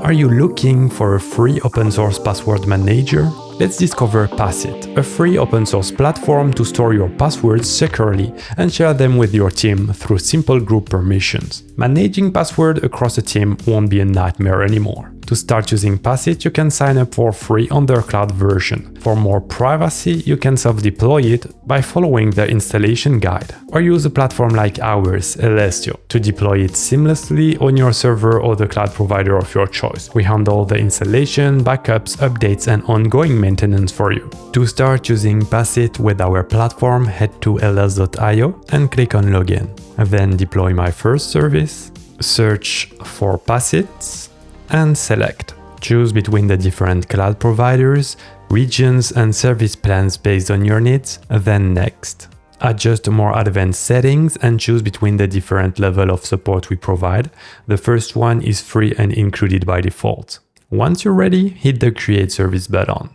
Are you looking for a free open source password manager? Let's discover Passit, a free open source platform to store your passwords securely and share them with your team through simple group permissions. Managing password across a team won't be a nightmare anymore. To start using Passit, you can sign up for free on their cloud version. For more privacy, you can self-deploy it by following the installation guide, or use a platform like ours, Elestio, to deploy it seamlessly on your server or the cloud provider of your choice. We handle the installation, backups, updates, and ongoing maintenance for you. To start using Passit with our platform, head to ls.io and click on Login. Then deploy my first service, search for Passit, and select. Choose between the different cloud providers, regions, and service plans based on your needs, then next. Adjust more advanced settings and choose between the different level of support we provide. The first one is free and included by default. Once you're ready, hit the Create Service button.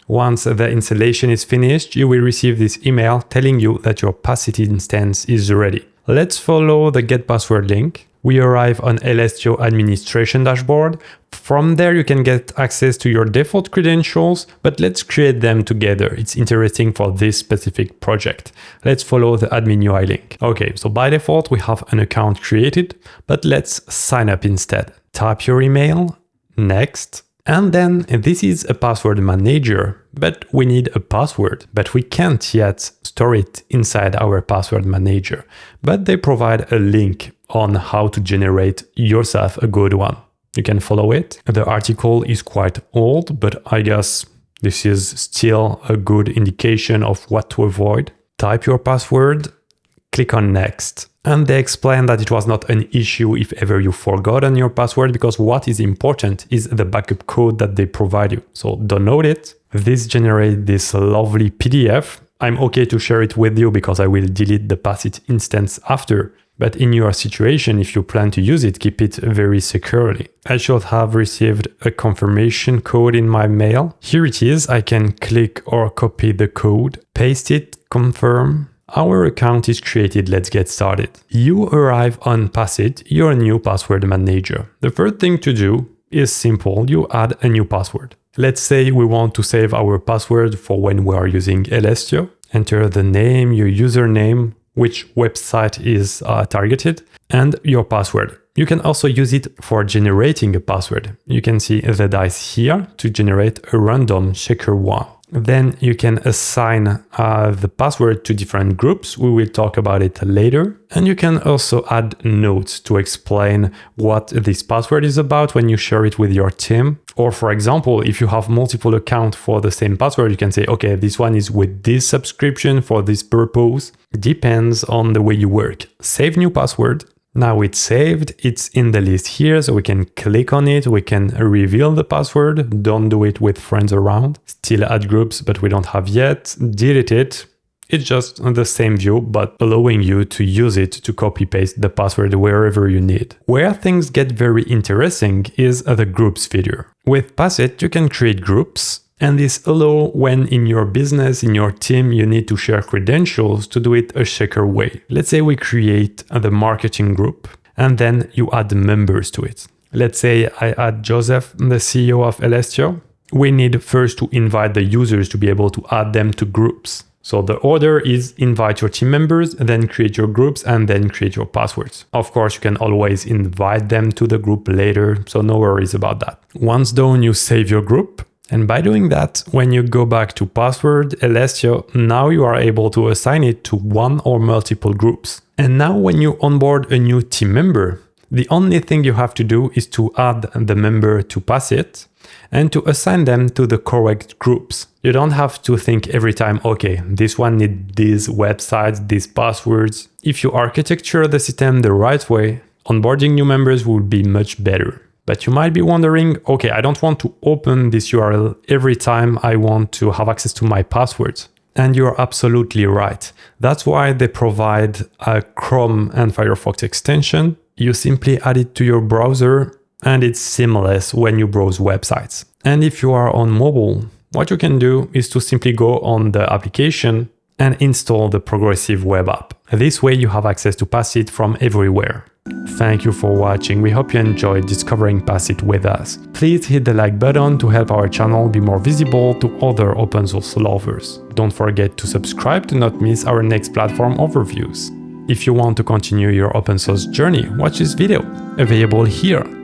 Once the installation is finished, you will receive this email telling you that your Passit instance is ready. Let's follow the Get Password link. We arrive on Elestio administration dashboard. From there, you can get access to your default credentials, but let's create them together. It's interesting for this specific project. Let's follow the admin UI link. Okay, so by default, we have an account created, but let's sign up instead. Type your email, next, and then this is a password manager, but we need a password, but we can't yet store it inside our password manager. But they provide a link on how to generate yourself a good one. You can follow it. The article is quite old, but I guess this is still a good indication of what to avoid. Type your password, click on next. And they explain that it was not an issue if ever you forgotten your password, because what is important is the backup code that they provide you. So download it. This generates this lovely PDF. I'm okay to share it with you because I will delete the Passit instance after. But in your situation, if you plan to use it, keep it very securely. I should have received a confirmation code in my mail. Here it is. I can click or copy the code, paste it, confirm. Our account is created. Let's get started. You arrive on Passit, your new password manager. The first thing to do is simple. You add a new password. Let's say we want to save our password for when we are using Elestio. Enter the name, your username, which website is targeted, and your password. You can also use it for generating a password. You can see the dice here to generate a random checker one. Then you can assign the password to different groups. We will talk about it later. And you can also add notes to explain what this password is about when you share it with your team. Or for example, if you have multiple accounts for the same password, you can say, okay, this one is with this subscription for this purpose. Depends on the way you work. Save new password. Now it's saved, it's in the list here, so we can click on it, we can reveal the password, don't do it with friends around, still add groups, but we don't have yet, delete it. It's just the same view, but allowing you to use it to copy paste the password wherever you need. Where things get very interesting is the groups feature. With Passit, you can create groups, and this allows when in your business, in your team, you need to share credentials to do it a checker way. Let's say we create the marketing group and then you add members to it. Let's say I add Joseph, the CEO of Elestio. We need first to invite the users to be able to add them to groups. So the order is invite your team members, then create your groups, and then create your passwords. Of course, you can always invite them to the group later, so no worries about that. Once done, you save your group. And by doing that, when you go back to password Elestio, now you are able to assign it to one or multiple groups. And now when you onboard a new team member, the only thing you have to do is to add the member to Passit and to assign them to the correct groups. You don't have to think every time, okay, this one needs these websites, these passwords. If you architecture the system the right way, onboarding new members will be much better. But you might be wondering, okay, I don't want to open this URL every time I want to have access to my passwords. And you're absolutely right. That's why they provide a Chrome and Firefox extension. You simply add it to your browser and it's seamless when you browse websites. And if you are on mobile, what you can do is to simply go on the application and install the progressive web app. This way you have access to Passit from everywhere. Thank you for watching, we hope you enjoyed discovering Passit with us. Please hit the like button to help our channel be more visible to other open source lovers. Don't forget to subscribe to not miss our next platform overviews. If you want to continue your open source journey, watch this video, available here.